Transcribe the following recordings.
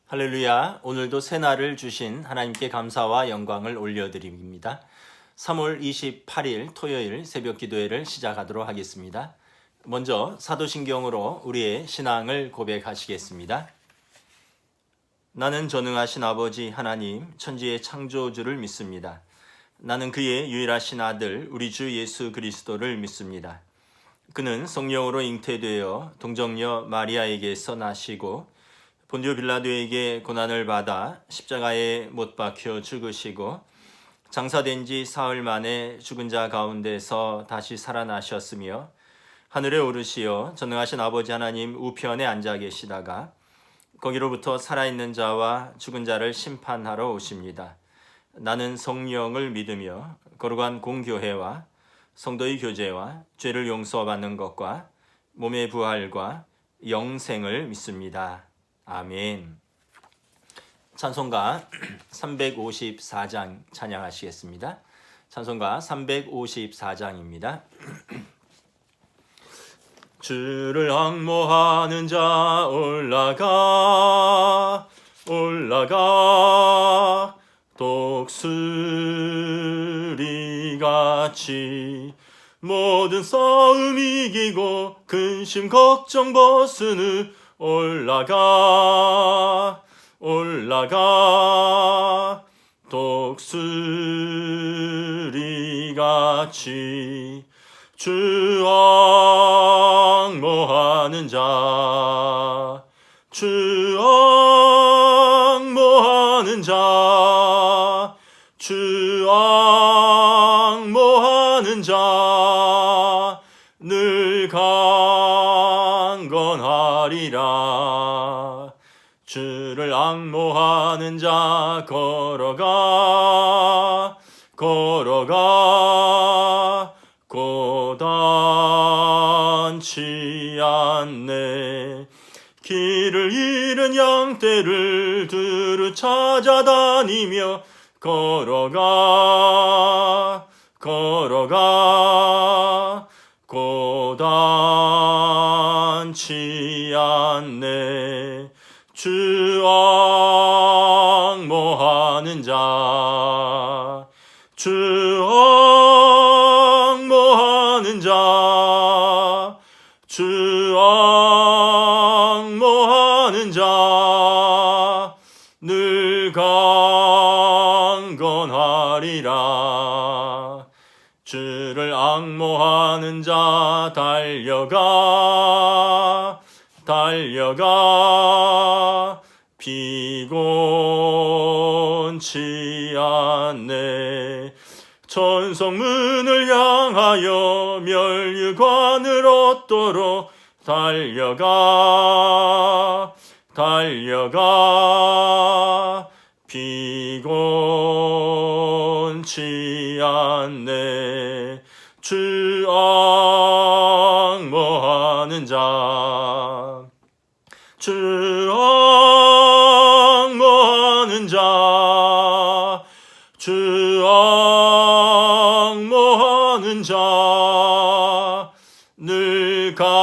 할렐루야. 오늘도 새날을 주신 하나님께 감사와 영광을 올려드립니다. 3월 28일 토요일 새벽 기도회를 시작하도록 하겠습니다. 먼저 사도신경으로 우리의 신앙을 고백하시겠습니다. 나는 전능하신 아버지 하나님 천지의 창조주를 믿습니다. 나는 그의 유일하신 아들 우리 주 예수 그리스도를 믿습니다. 그는 성령으로 잉태되어 동정녀 마리아에게서 나시고 본디오 빌라도에게 고난을 받아 십자가에 못 박혀 죽으시고 장사된 지 사흘 만에 죽은 자 가운데서 다시 살아나셨으며 하늘에 오르시어 전능하신 아버지 하나님 우편에 앉아 계시다가 거기로부터 살아있는 자와 죽은 자를 심판하러 오십니다. 나는 성령을 믿으며 거룩한 공교회와 성도의 교제와 죄를 용서받는 것과 몸의 부활과 영생을 믿습니다. 아멘. 찬송가 354장 찬양하시겠습니다. 찬송가 354장입니다. 주를 앙모하는 자 올라가 독수리같이 모든 싸움 이기고 근심 걱정 벗은 후 올라가 독수리같이 주 앙모하는 자 주 앙모하는 자 주 앙모하는 자 늘 강건하리라. 주를 앙모하는 자 걸어가 고단치 않네. 길을 잃은 양떼를 두루 찾아다니며 걸어가 고단치 않네. 주 앙모하는 자 주 앙모하는 자 주 앙모하는 자 늘 강건하리라. 주를 앙모하는 자 달려가 피곤치 않네. 천성문을 향하여 멸류관을 얻도록 달려가 피곤치 않네. 주 앙모하는 자 주 앙모하는 자 주 앙모하는 자 늘 강건하리라.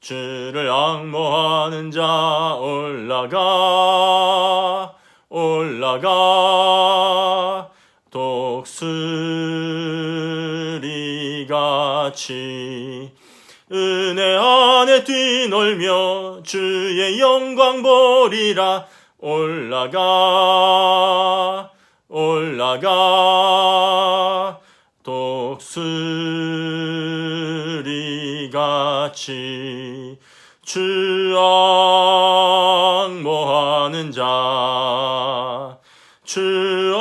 주를 앙모하는 자 올라가 독수리같이 은혜 안에 뛰놀며 주의 영광 보리라. 올라가 독수리같이 주 앙모하는 자 주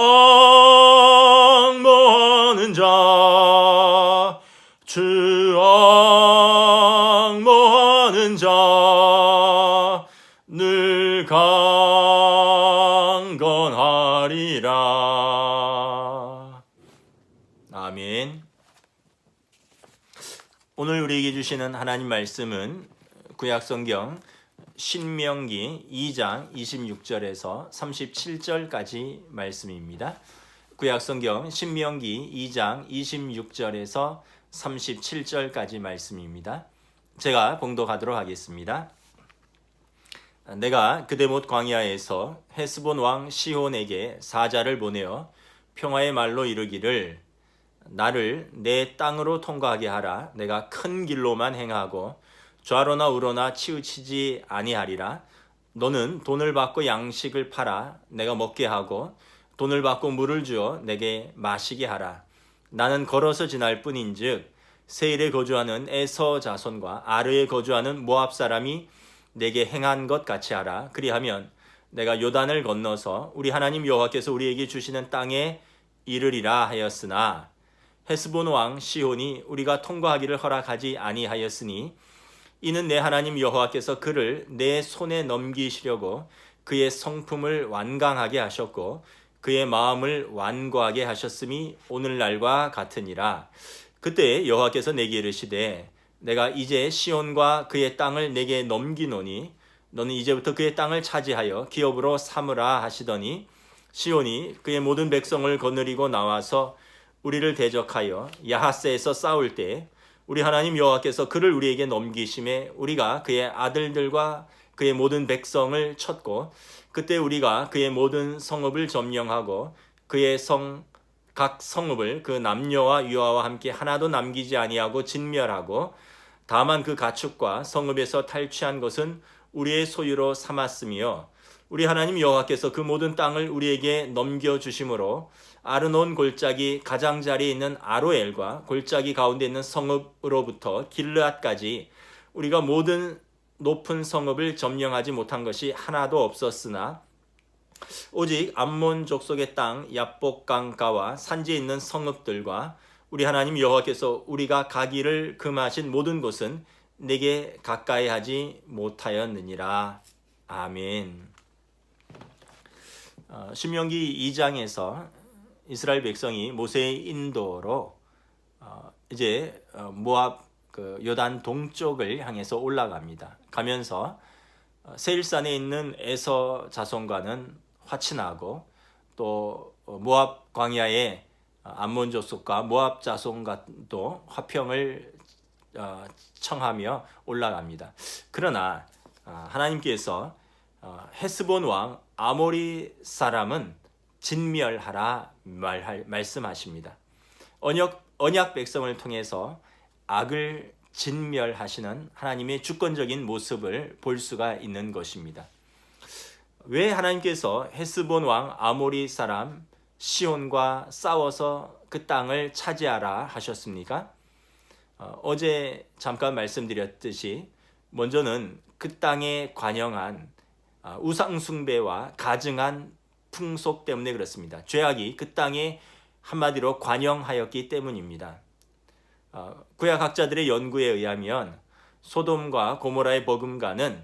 앙모하는 자 주 앙모하는 자 늘 강건하리라. 아멘. 오늘 우리에게 주시는 하나님 말씀은 구약성경 신명기 2장 26절에서 37절까지 말씀입니다. 구약성경 신명기 2장 26절에서 37절까지 말씀입니다. 제가 봉독하도록 하겠습니다. 내가 그데못 광야에서 헤스본 왕 시혼에게 사자를 보내어 평화의 말로 이르기를 나를 내 땅으로 통과하게 하라. 내가 큰 길로만 행하고 좌로나 우로나 치우치지 아니하리라. 너는 돈을 받고 양식을 팔아 내가 먹게 하고 돈을 받고 물을 주어 내게 마시게 하라. 나는 걸어서 지날 뿐인즉 세일에 거주하는 에서 자손과 아르에 거주하는 모압 사람이 내게 행한 것 같이 하라. 그리하면 내가 요단을 건너서 우리 하나님 여호와께서 우리에게 주시는 땅에 이르리라 하였으나 헤스본 왕 시혼이 우리가 통과하기를 허락하지 아니하였으니 이는 내 하나님 여호와께서 그를 내 손에 넘기시려고 그의 성품을 완강하게 하셨고 그의 마음을 완고하게 하셨음이 오늘날과 같으니라. 그때 여호와께서 내게 이르시되 내가 이제 시온과 그의 땅을 내게 넘기노니 너는 이제부터 그의 땅을 차지하여 기업으로 삼으라 하시더니 시온이 그의 모든 백성을 거느리고 나와서 우리를 대적하여 야하스에서 싸울 때 우리 하나님 여호와께서 그를 우리에게 넘기심에 우리가 그의 아들들과 그의 모든 백성을 쳤고 그때 우리가 그의 모든 성읍을 점령하고 그의 각 성읍을 그 남녀와 유아와 함께 하나도 남기지 아니하고 진멸하고 다만 그 가축과 성읍에서 탈취한 것은 우리의 소유로 삼았으며 우리 하나님 여호와께서 그 모든 땅을 우리에게 넘겨주심으로 아르논 골짜기 가장자리에 있는 아로엘과 골짜기 가운데 있는 성읍으로부터 길르앗까지 우리가 모든 높은 성읍을 점령하지 못한 것이 하나도 없었으나 오직 암몬 족속의 땅 야복강가와 산지에 있는 성읍들과 우리 하나님 여호와께서 우리가 가기를 금하신 모든 곳은 내게 가까이 하지 못하였느니라. 아멘. 신명기 2장에서 이스라엘 백성이 모세의 인도로 이제 모압 요단 동쪽을 향해서 올라갑니다. 가면서 세일산에 있는 에서 자손과는 화친하고 또 모압 광야의 암몬 족속과 모압 자손과도 화평을 청하며 올라갑니다. 그러나 하나님께서 헤스본 왕 아모리 사람은 진멸하라 말씀하십니다. 언약 백성을 통해서 악을 진멸하시는 하나님의 주권적인 모습을 볼 수가 있는 것입니다. 왜 하나님께서 헤스본 왕 아모리 사람 시온과 싸워서 그 땅을 차지하라 하셨습니까? 어제 잠깐 말씀드렸듯이 먼저는 그 땅에 관영한 우상숭배와 가증한 풍속 때문에 그렇습니다. 죄악이 그 땅에 한마디로 관영하였기 때문입니다. 구약학자들의 연구에 의하면 소돔과 고모라의 버금가는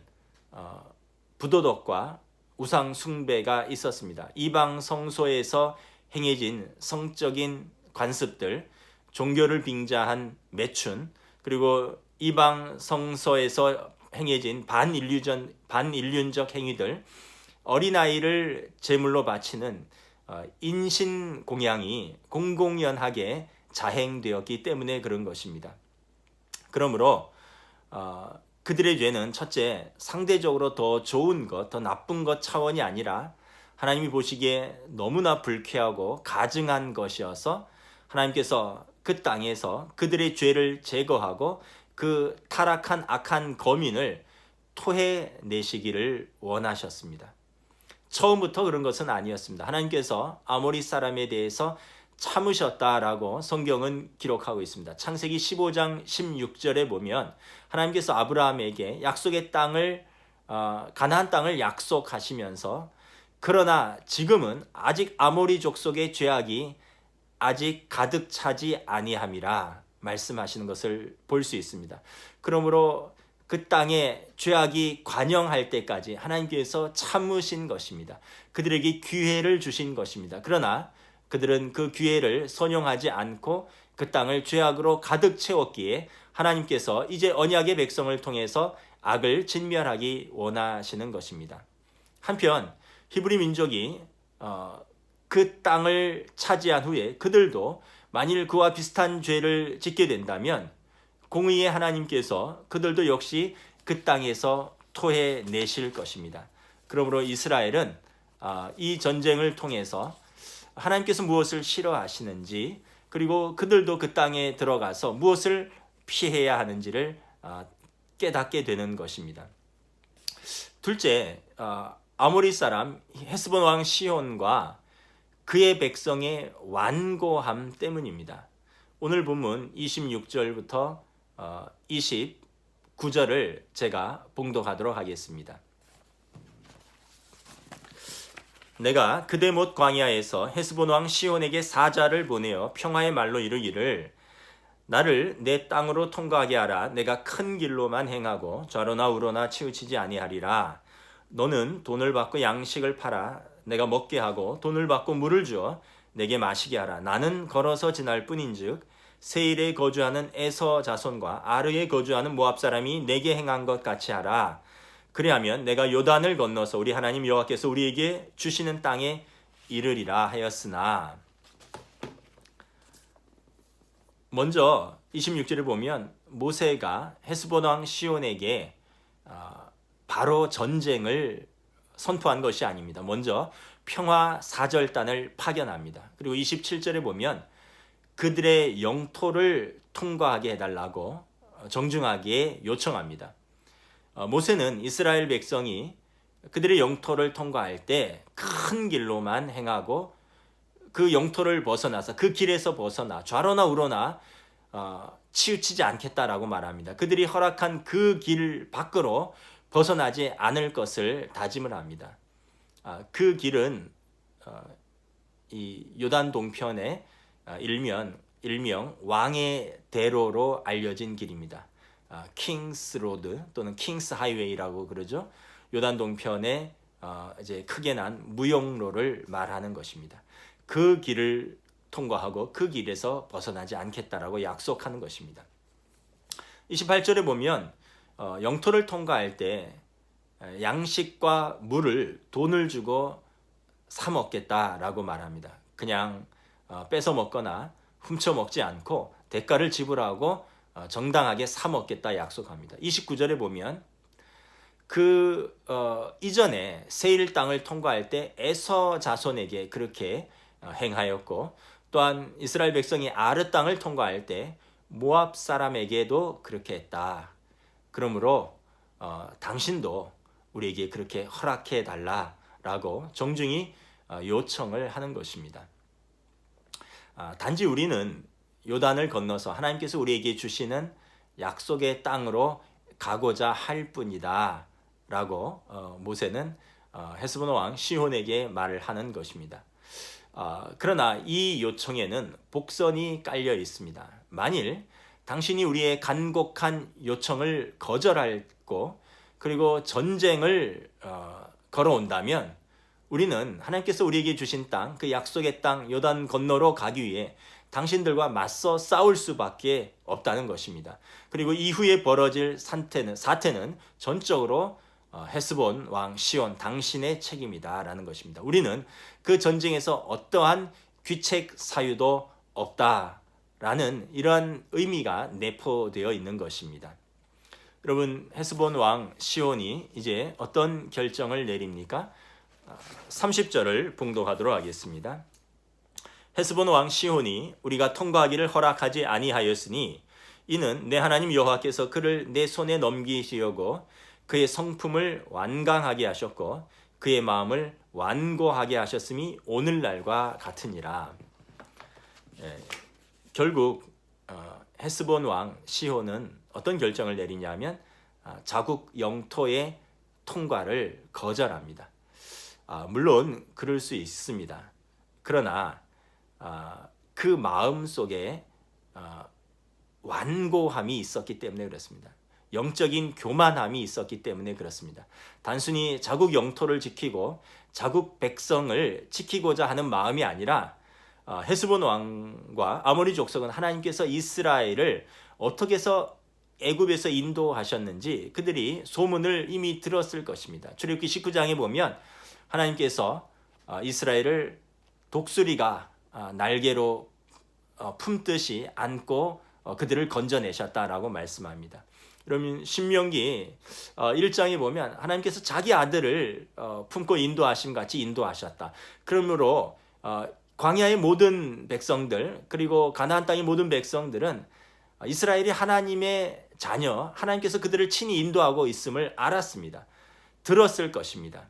부도덕과 우상숭배가 있었습니다. 이방 성소에서 행해진 성적인 관습들, 종교를 빙자한 매춘, 그리고 이방 성소에서 행해진 반인륜적 행위들, 어린아이를 제물로 바치는 인신공양이 공공연하게 자행되었기 때문에 그런 것입니다. 그러므로 그들의 죄는 첫째, 상대적으로 더 좋은 것, 더 나쁜 것 차원이 아니라 하나님이 보시기에 너무나 불쾌하고 가증한 것이어서 하나님께서 그 땅에서 그들의 죄를 제거하고 그 타락한 악한 거민을 토해내시기를 원하셨습니다. 처음부터 그런 것은 아니었습니다. 하나님께서 아모리 사람에 대해서 참으셨다라고 성경은 기록하고 있습니다. 창세기 15장 16절에 보면 하나님께서 아브라함에게 약속의 땅을 가나안 땅을 약속하시면서 그러나 지금은 아직 아모리 족속의 죄악이 아직 가득 차지 아니함이라 말씀하시는 것을 볼 수 있습니다. 그러므로 그 땅에 죄악이 관영할 때까지 하나님께서 참으신 것입니다. 그들에게 기회를 주신 것입니다. 그러나 그들은 그 기회를 선용하지 않고 그 땅을 죄악으로 가득 채웠기에 하나님께서 이제 언약의 백성을 통해서 악을 진멸하기 원하시는 것입니다. 한편 히브리 민족이 그 땅을 차지한 후에 그들도 만일 그와 비슷한 죄를 짓게 된다면 공의의 하나님께서 그들도 역시 그 땅에서 토해내실 것입니다. 그러므로 이스라엘은 이 전쟁을 통해서 하나님께서 무엇을 싫어하시는지, 그리고 그들도 그 땅에 들어가서 무엇을 피해야 하는지를 깨닫게 되는 것입니다. 둘째, 아모리 사람 헤스본 왕 시혼과 그의 백성의 완고함 때문입니다. 오늘 본문 26절부터 29절을 제가 봉독하도록 하겠습니다. 내가 그대못 광야에서 헤스본 왕 시혼에게 사자를 보내어 평화의 말로 이르기를 나를 내 땅으로 통과하게 하라. 내가 큰 길로만 행하고 좌로나 우로나 치우치지 아니하리라. 너는 돈을 받고 양식을 팔아 내가 먹게 하고 돈을 받고 물을 주어 내게 마시게 하라. 나는 걸어서 지날 뿐인즉 세일에 거주하는 에서 자손과 아르에 거주하는 모압 사람이 내게 행한 것 같이 하라. 그리하면 내가 요단을 건너서 우리 하나님 여호와께서 우리에게 주시는 땅에 이르리라 하였으나, 먼저 26절을 보면 모세가 헤스본 왕 시온에게 바로 전쟁을 선포한 것이 아닙니다. 먼저 평화 사절단을 파견합니다. 그리고 27절에 보면 그들의 영토를 통과하게 해달라고 정중하게 요청합니다. 모세는 이스라엘 백성이 그들의 영토를 통과할 때 큰 길로만 행하고 그 영토를 벗어나서 그 길에서 벗어나 좌로나 우로나 치우치지 않겠다라고 말합니다. 그들이 허락한 그 길 밖으로 벗어나지 않을 것을 다짐을 합니다. 그 길은 이 요단 동편의 일명 왕의 대로로 알려진 길입니다. 킹스 로드 또는 킹스 하이웨이라고 그러죠. 요단 동편에 이제 크게 난 무역로를 말하는 것입니다. 그 길을 통과하고 그 길에서 벗어나지 않겠다라고 약속하는 것입니다. 28절에 보면 영토를 통과할 때 양식과 물을 돈을 주고 사 먹겠다라고 말합니다. 그냥 뺏어 먹거나 훔쳐 먹지 않고 대가를 지불하고 정당하게 사 먹겠다 약속합니다. 29절에 보면 이전에 세일 땅을 통과할 때 에서 자손에게 그렇게 행하였고, 또한 이스라엘 백성이 아르 땅을 통과할 때 모압 사람에게도 그렇게 했다. 그러므로 당신도 우리에게 그렇게 허락해 달라라고 정중히 요청을 하는 것입니다. 단지 우리는 요단을 건너서 하나님께서 우리에게 주시는 약속의 땅으로 가고자 할 뿐이다 라고 모세는 헤스본 왕 시혼에게 말을 하는 것입니다. 그러나 이 요청에는 복선이 깔려 있습니다. 만일 당신이 우리의 간곡한 요청을 거절하고 그리고 전쟁을 걸어온다면 우리는 하나님께서 우리에게 주신 땅, 그 약속의 땅 요단 건너로 가기 위해 당신들과 맞서 싸울 수밖에 없다는 것입니다. 그리고 이후에 벌어질 사태는 전적으로 헤스본 왕 시온 당신의 책임이다라는 것입니다. 우리는 그 전쟁에서 어떠한 귀책 사유도 없다라는 이러한 의미가 내포되어 있는 것입니다. 여러분, 헤스본 왕 시온이 이제 어떤 결정을 내립니까? 30절을 봉독하도록 하겠습니다. 헤스본 왕 시온이 우리가 통과하기를 허락하지 아니하였으니 이는 내 하나님 여호와께서 그를 내 손에 넘기시려고 그의 성품을 완강하게 하셨고 그의 마음을 완고하게 하셨음이 오늘날과 같으니라. 결국 헤스본 왕 시온은 어떤 결정을 내리냐면 자국 영토의 통과를 거절합니다. 물론 그럴 수 있습니다. 그러나 그 마음 속에 완고함이 있었기 때문에 그렇습니다. 영적인 교만함이 있었기 때문에 그렇습니다. 단순히 자국 영토를 지키고 자국 백성을 지키고자 하는 마음이 아니라 헤스본 왕과 아모리 족속은 하나님께서 이스라엘을 어떻게 해서 애굽에서 인도하셨는지 그들이 소문을 이미 들었을 것입니다. 출애굽기 19장에 보면 하나님께서 이스라엘을 독수리가 날개로 품듯이 안고 그들을 건져내셨다라고 말씀합니다. 그러면 신명기 1장에 보면 하나님께서 자기 아들을 품고 인도하심 같이 인도하셨다. 그러므로 광야의 모든 백성들 그리고 가나안 땅의 모든 백성들은 이스라엘이 하나님의 자녀, 하나님께서 그들을 친히 인도하고 있음을 알았습니다. 들었을 것입니다.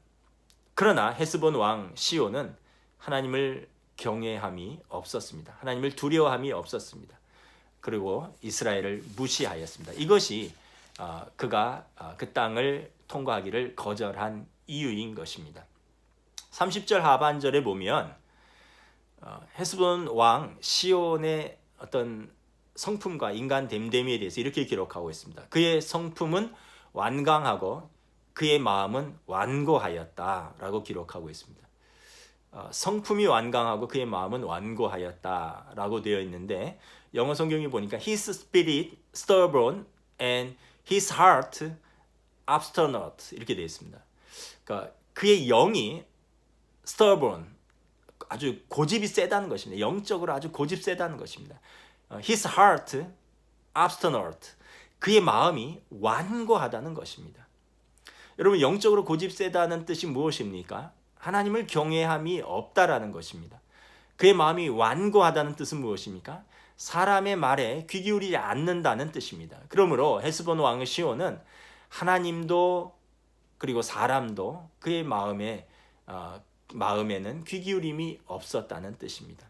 그러나 헤스본 왕 시온은 하나님을 경외함이 없었습니다. 하나님을 두려워함이 없었습니다. 그리고 이스라엘을 무시하였습니다. 이것이 그가 그 땅을 통과하기를 거절한 이유인 것입니다. 30절 하반절에 보면 헤스본 왕 시온의 어떤 성품과 인간 됨됨이에 대해서 이렇게 기록하고 있습니다. 그의 성품은 완강하고 그의 마음은 완고하였다라고 기록하고 있습니다. 성품이 완강하고 그의 마음은 완고하였다라고 되어 있는데 영어 성경에 보니까 His spirit stubborn and his heart obstinate 이렇게 되어 있습니다. 그러니까 그의 영이 stubborn 아주 고집이 세다는 것입니다. 영적으로 아주 고집 세다는 것입니다. His heart obstinate 그의 마음이 완고하다는 것입니다. 여러분 영적으로 고집 세다는 뜻이 무엇입니까? 하나님을 경외함이 없다라는 것입니다. 그의 마음이 완고하다는 뜻은 무엇입니까? 사람의 말에 귀 기울이지 않는다는 뜻입니다. 그러므로 헤스본 왕 시온은 하나님도 그리고 사람도 그의 마음에는 귀 기울임이 없었다는 뜻입니다.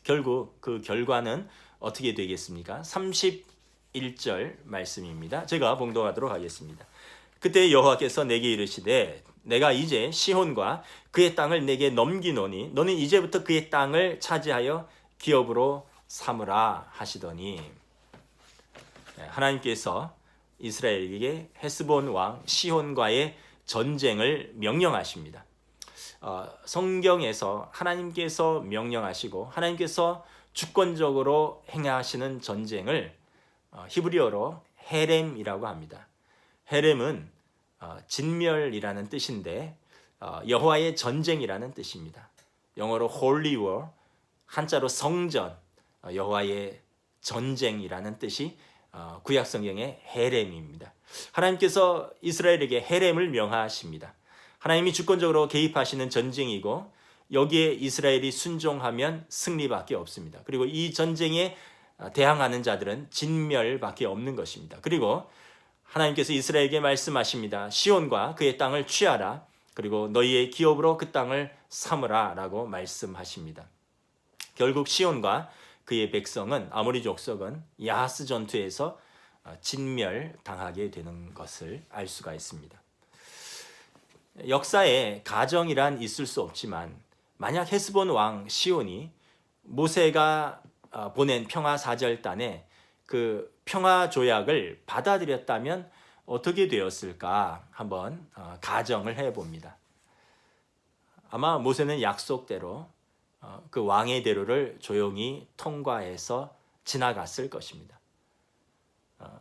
결국 그 결과는 어떻게 되겠습니까? 31절 말씀입니다. 제가 봉독하도록 하겠습니다. 그때 여호와께서 내게 이르시되 내가 이제 시혼과 그의 땅을 내게 넘기노니 너는 이제부터 그의 땅을 차지하여 기업으로 삼으라 하시더니 하나님께서 이스라엘에게 헤스본 왕 시혼과의 전쟁을 명령하십니다. 성경에서 하나님께서 명령하시고 하나님께서 주권적으로 행하시는 전쟁을 히브리어로 헤렘이라고 합니다. 헤렘은 진멸이라는 뜻인데 여호와의 전쟁이라는 뜻입니다. 영어로 Holy War, 한자로 성전, 여호와의 전쟁이라는 뜻이 구약 성경의 헤렘입니다. 하나님께서 이스라엘에게 헤렘을 명하십니다. 하나님이 주권적으로 개입하시는 전쟁이고 여기에 이스라엘이 순종하면 승리밖에 없습니다. 그리고 이 전쟁에 대항하는 자들은 진멸밖에 없는 것입니다. 그리고 하나님께서 이스라엘에게 말씀하십니다. 시온과 그의 땅을 취하라. 그리고 너희의 기업으로 그 땅을 삼으라 라고 말씀하십니다. 결국 시온과 그의 백성은 아모리 족속은 야하스 전투에서 진멸당하게 되는 것을 알 수가 있습니다. 역사에 가정이란 있을 수 없지만 만약 헤스본 왕 시온이 모세가 보낸 평화사절단에 그 평화조약을 받아들였다면 어떻게 되었을까 한번 가정을 해봅니다. 아마 모세는 약속대로 그 왕의 대로를 조용히 통과해서 지나갔을 것입니다.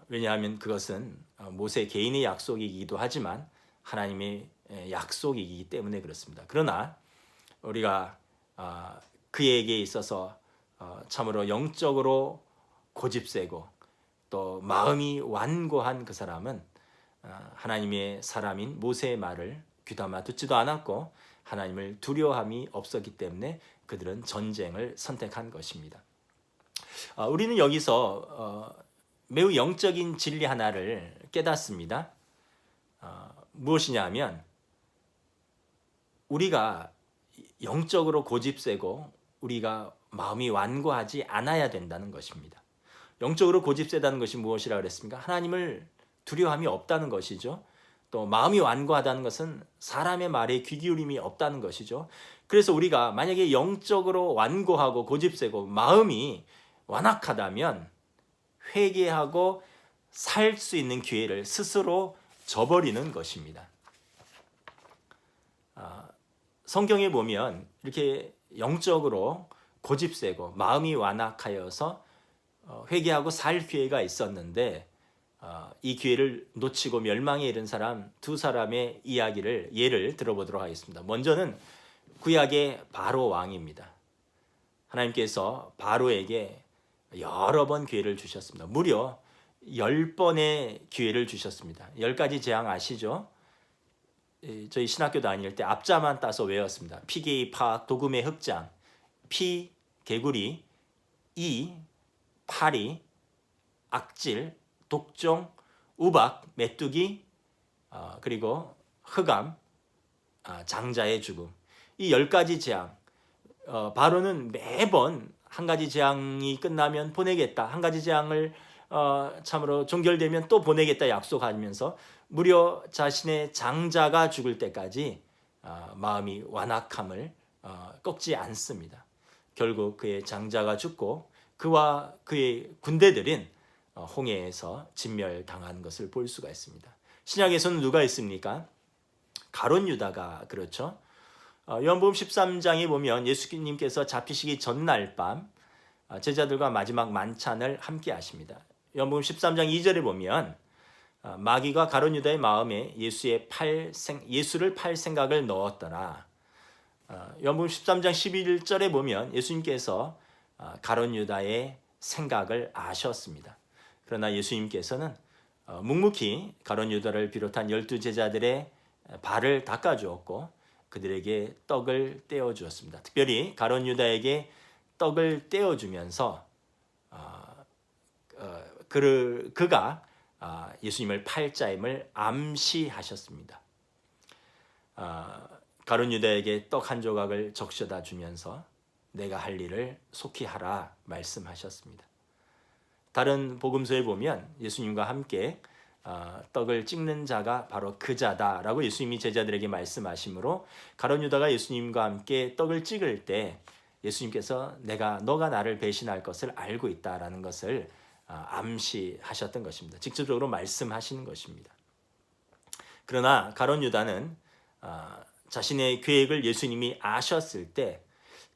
왜냐하면 그것은 모세 개인의 약속이기도 하지만 하나님의 약속이기 때문에 그렇습니다. 그러나 우리가 그에게 있어서 참으로 영적으로 고집세고 또 마음이 완고한 그 사람은 하나님의 사람인 모세의 말을 귀담아 듣지도 않았고 하나님을 두려워함이 없었기 때문에 그들은 전쟁을 선택한 것입니다. 우리는 여기서 매우 영적인 진리 하나를 깨닫습니다. 무엇이냐 하면 우리가 영적으로 고집세고 우리가 마음이 완고하지 않아야 된다는 것입니다. 영적으로 고집세다는 것이 무엇이라고 그랬습니까? 하나님을 두려워함이 없다는 것이죠. 또 마음이 완고하다는 것은 사람의 말에 귀 기울임이 없다는 것이죠. 그래서 우리가 만약에 영적으로 완고하고 고집세고 마음이 완악하다면 회개하고 살 수 있는 기회를 스스로 저버리는 것입니다. 성경에 보면 이렇게 영적으로 고집세고 마음이 완악하여서 회개하고 살 기회가 있었는데 이 기회를 놓치고 멸망에 이른 사람 두 사람의 예를 들어보도록 하겠습니다. 먼저는 구약의 바로 왕입니다. 하나님께서 바로에게 여러 번 기회를 주셨습니다. 무려 10번의 기회를 주셨습니다. 10가지 재앙 아시죠? 저희 신학교 다닐 때 앞자만 따서 외웠습니다. 피개의 파, 도금의 흑장, 피, 개구리, 이, 파리, 악질, 독종, 우박, 메뚜기, 그리고 흑암, 장자의 죽음. 이 10가지 재앙, 바로는 매번 한 가지 재앙이 끝나면 보내겠다, 한 가지 재앙을 참으로 종결되면 또 보내겠다 약속하면서 무려 자신의 장자가 죽을 때까지 마음이 완악함을 꺾지 않습니다. 결국 그의 장자가 죽고 그와 그의 군대들은 홍해에서 진멸당한 것을 볼 수가 있습니다. 신약에서는 누가 있습니까? 가룟 유다가 그렇죠. 요한복음 13장에 보면 예수님께서 잡히시기 전날 밤 제자들과 마지막 만찬을 함께 하십니다. 요한복음 13장 2절에 보면 마귀가 가룟 유다의 마음에 예수를 팔 생각을 넣었더라. 요한복음 13장 11절에 보면 예수님께서 가룟 유다의 생각을 아셨습니다. 그러나 예수님께서는 묵묵히 가룟 유다를 비롯한 12제자들의 발을 닦아주었고 그들에게 떡을 떼어주었습니다. 특별히 가룟 유다에게 떡을 떼어주면서 그가 예수님을 팔자임을 암시하셨습니다. 가룟 유다에게 떡 한 조각을 적셔다 주면서 내가 할 일을 속히 하라 말씀하셨습니다. 다른 복음서에 보면 예수님과 함께 떡을 찍는 자가 바로 그 자다라고 예수님이 제자들에게 말씀하시므로 가룟 유다가 예수님과 함께 떡을 찍을 때 예수님께서 너가 나를 배신할 것을 알고 있다라는 것을 암시하셨던 것입니다. 직접적으로 말씀하시는 것입니다. 그러나 가룟 유다는 자신의 계획을 예수님이 아셨을 때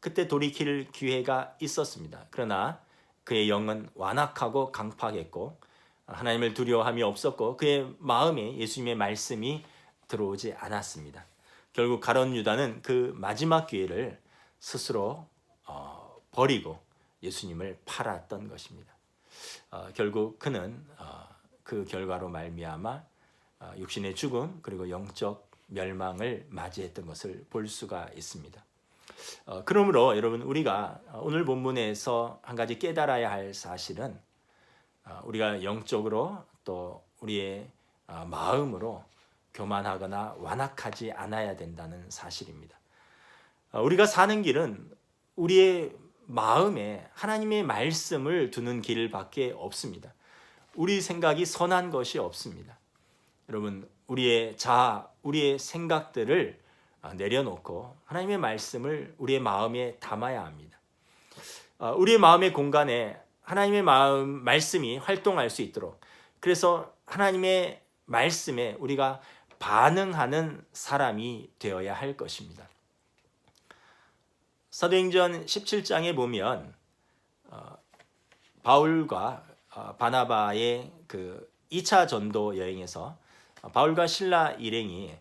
그때 돌이킬 기회가 있었습니다. 그러나 그의 영은 완악하고 강팍했고 하나님을 두려워함이 없었고 그의 마음에 예수님의 말씀이 들어오지 않았습니다. 결국 가룟 유다는 그 마지막 기회를 스스로 버리고 예수님을 팔았던 것입니다. 결국 그는 그 결과로 말미암아 육신의 죽음 그리고 영적 멸망을 맞이했던 것을 볼 수가 있습니다. 그러므로 여러분 우리가 오늘 본문에서 한 가지 깨달아야 할 사실은 우리가 영적으로 또 우리의 마음으로 교만하거나 완악하지 않아야 된다는 사실입니다. 우리가 사는 길은 우리의 마음에 하나님의 말씀을 두는 길밖에 없습니다. 우리 생각이 선한 것이 없습니다. 여러분 우리의 우리의 생각들을 내려놓고 하나님의 말씀을 우리의 마음에 담아야 합니다. 우리의 마음의 공간에 하나님의 말씀이 활동할 수 있도록 그래서 하나님의 말씀에 우리가 반응하는 사람이 되어야 할 것입니다. 사도행전 17장에 보면 바울과 바나바의 그 2차 전도 여행에서 바울과 실라 일행이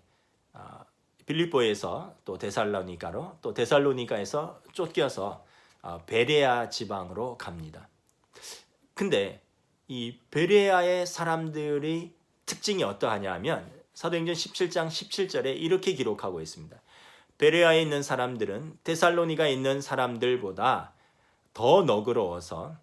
빌립보에서 또 데살로니가로 또 데살로니가에서 쫓겨서 베레아 지방으로 갑니다. 근데 이 베레아의 사람들의 특징이 어떠하냐 하면 사도행전 17장 17절에 이렇게 기록하고 있습니다. 베레아에 있는 사람들은 데살로니가에 있는 사람들보다 더 너그러워서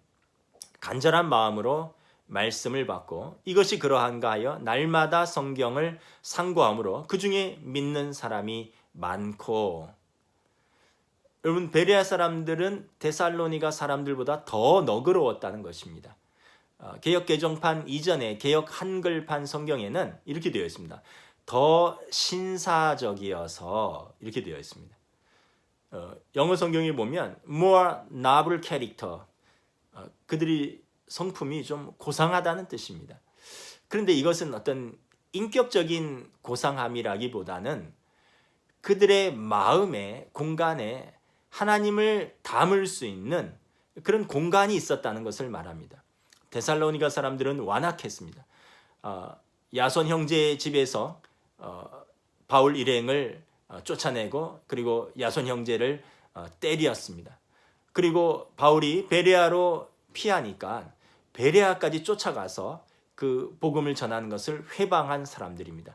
간절한 마음으로 말씀을 받고 이것이 그러한가 하여 날마다 성경을 상고함으로 그 중에 믿는 사람이 많고 여러분 베레아 사람들은 데살로니가 사람들보다 더 너그러웠다는 것입니다. 개역 개정판 이전에 개역 한글판 성경에는 이렇게 되어 있습니다. 더 신사적이어서 이렇게 되어 있습니다. 영어 성경에 보면 more noble character 그들이 성품이 좀 고상하다는 뜻입니다. 그런데 이것은 어떤 인격적인 고상함이라기보다는 그들의 마음의 공간에 하나님을 담을 수 있는 그런 공간이 있었다는 것을 말합니다. 데살로니가 사람들은 완악했습니다. 야손 형제의 집에서 바울 일행을 쫓아내고 그리고 야손 형제를 때렸습니다. 그리고 바울이 베레아로 피하니까 베레아까지 쫓아가서 그 복음을 전하는 것을 회방한 사람들입니다.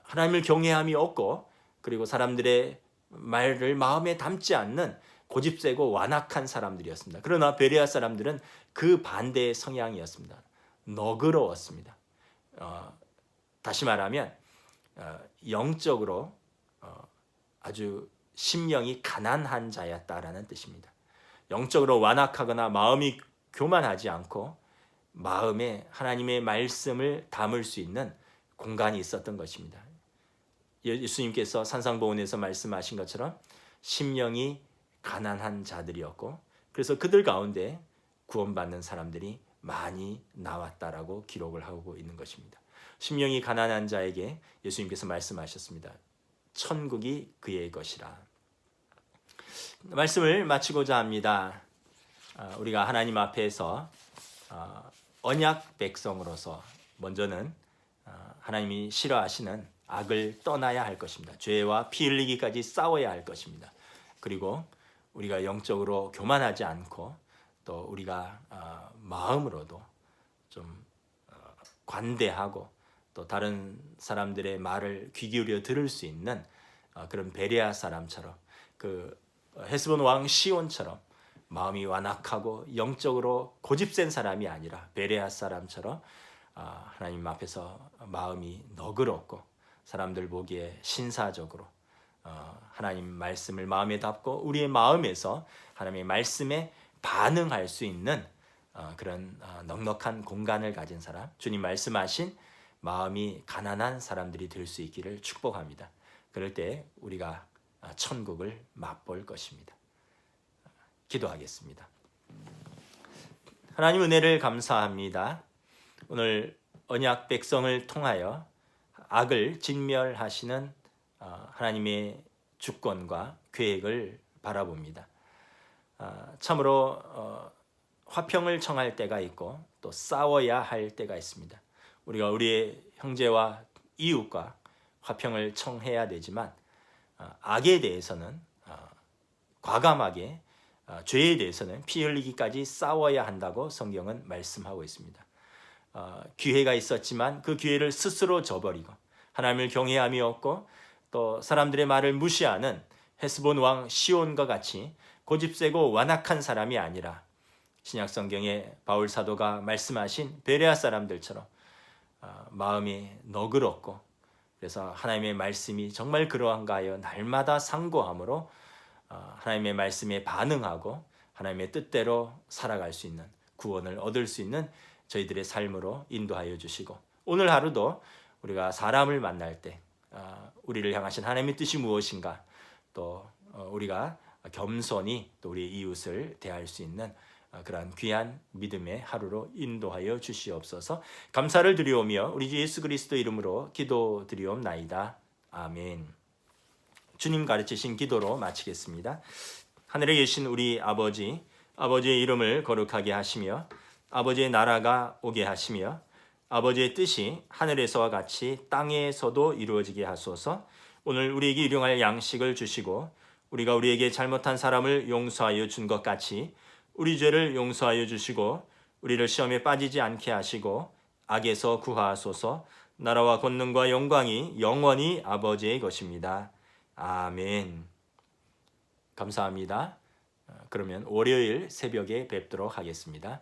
하나님을 경외함이 없고 그리고 사람들의 말을 마음에 담지 않는 고집세고 완악한 사람들이었습니다. 그러나 베레아 사람들은 그 반대의 성향이었습니다. 너그러웠습니다. 다시 말하면 영적으로 아주 심령이 가난한 자였다라는 뜻입니다. 영적으로 완악하거나 마음이 교만하지 않고 마음에 하나님의 말씀을 담을 수 있는 공간이 있었던 것입니다. 예수님께서 산상보훈에서 말씀하신 것처럼 심령이 가난한 자들이었고 그래서 그들 가운데 구원받는 사람들이 많이 나왔다라고 기록을 하고 있는 것입니다. 심령이 가난한 자에게 예수님께서 말씀하셨습니다. 천국이 그의 것이라. 말씀을 마치고자 합니다. 우리가 하나님 앞에서 언약 백성으로서 먼저는 하나님이 싫어하시는 악을 떠나야 할 것입니다. 죄와 피 흘리기까지 싸워야 할 것입니다. 그리고 우리가 영적으로 교만하지 않고 또 우리가 마음으로도 좀 관대하고 또 다른 사람들의 말을 귀 기울여 들을 수 있는 그런 베레아 사람처럼 그 헤스본 왕 시온처럼 마음이 완악하고 영적으로 고집센 사람이 아니라 베레아 사람처럼 하나님 앞에서 마음이 너그럽고 사람들 보기에 신사적으로 하나님 말씀을 마음에 담고 우리의 마음에서 하나님의 말씀에 반응할 수 있는 그런 넉넉한 공간을 가진 사람, 주님 말씀하신 마음이 가난한 사람들이 될 수 있기를 축복합니다. 그럴 때 우리가 천국을 맛볼 것입니다. 기도하겠습니다. 하나님 은혜를 감사합니다. 오늘 언약 백성을 통하여 악을 진멸하시는 하나님의 주권과 계획을 바라봅니다. 참으로 화평을 청할 때가 있고 또 싸워야 할 때가 있습니다. 우리가 우리의 형제와 이웃과 화평을 청해야 되지만 악에 대해서는 과감하게 죄에 대해서는 피 흘리기까지 싸워야 한다고 성경은 말씀하고 있습니다. 기회가 있었지만 그 기회를 스스로 저버리고 하나님을 경외함이 없고 또 사람들의 말을 무시하는 헤스본 왕 시온과 같이 고집세고 완악한 사람이 아니라 신약 성경에 바울 사도가 말씀하신 베레아 사람들처럼 마음이 너그럽고 그래서 하나님의 말씀이 정말 그러한가 하여 날마다 상고함으로 하나님의 말씀에 반응하고 하나님의 뜻대로 살아갈 수 있는 구원을 얻을 수 있는 저희들의 삶으로 인도하여 주시고 오늘 하루도 우리가 사람을 만날 때 우리를 향하신 하나님의 뜻이 무엇인가 또 우리가 겸손히 또 우리 이웃을 대할 수 있는 그러한 귀한 믿음의 하루로 인도하여 주시옵소서. 감사를 드리오며 우리 주 예수 그리스도 이름으로 기도드리옵나이다. 아멘. 주님 가르치신 기도로 마치겠습니다. 하늘에 계신 우리 아버지, 아버지의 이름을 거룩하게 하시며 아버지의 나라가 오게 하시며 아버지의 뜻이 하늘에서와 같이 땅에서도 이루어지게 하소서. 오늘 우리에게 일용할 양식을 주시고 우리가 우리에게 잘못한 사람을 용서하여 준 것 같이 우리 죄를 용서하여 주시고 우리를 시험에 빠지지 않게 하시고 악에서 구하소서. 나라와 권능과 영광이 영원히 아버지의 것입니다. 아멘. 감사합니다. 그러면 월요일 새벽에 뵙도록 하겠습니다.